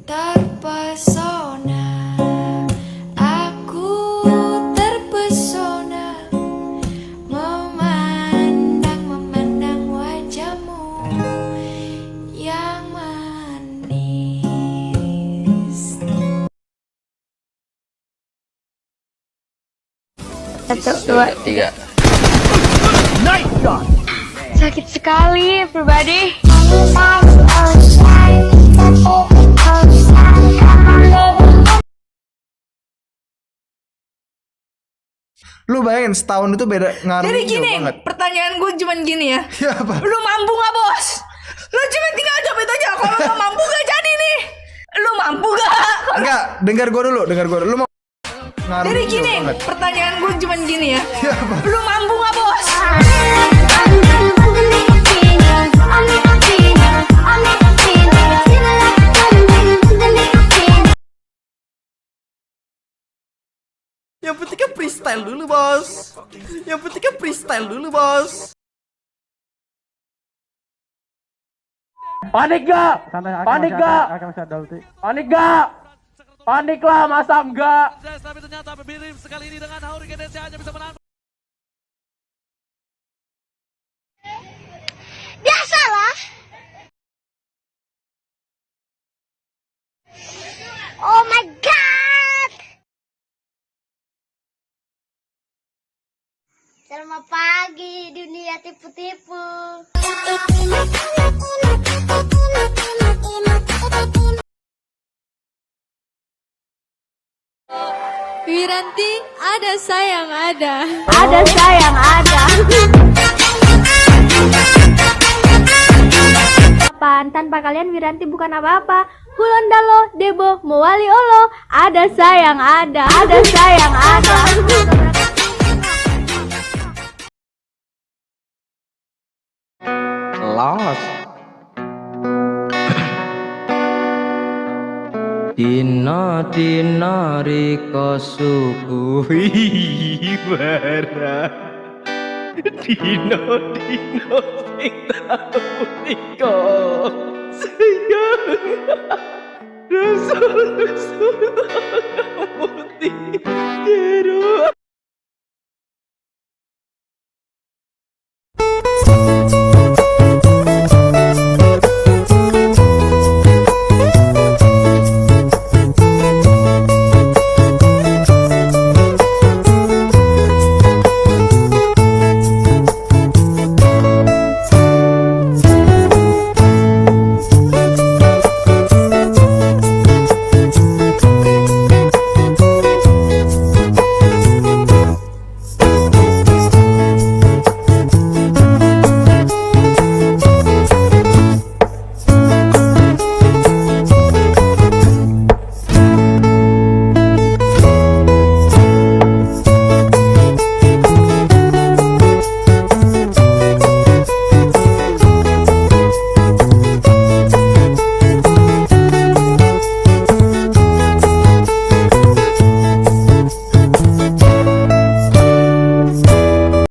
terpesona, aku terpesona memandang wajahmu yang manis. Satu, dua, tiga. Nice shot. Sakit sekali, everybody. Lu bayangin setahun itu beda ngaruh. Jadi gini, banget. pertanyaan gue cuman gini ya. Ya apa? Lu mampu gak bos? Lu cuma tinggal jawab itu aja. Kalau gak mampu gak jadi nih. Lu mampu gak? Enggak, dengar gua dulu. Lu mau ngaruh. Jadi gini, pertanyaan gue cuman gini ya. Ya apa? Lu mampu gak bos? Yang penting kan freestyle dulu, bos. Yang penting kan freestyle dulu, bos. Panik gak? Panik gak? Panik gak? Panik lah, masa enggak? Tapi ternyata Birim sekali ini dengan Hurricane hanya bisa menang. Biasalah. Oh my god. Selamat pagi dunia tipu-tipu. Wiranti, ada sayang ada. Ada sayang, ada. Tanpa kalian Wiranti bukan apa-apa. Hulondalo, Debo, Mowali Olo. Ada sayang, ada. Ada sayang, ada. Lost. Dina riko suguhi barang. Dina sing tau nika sayang. Rasul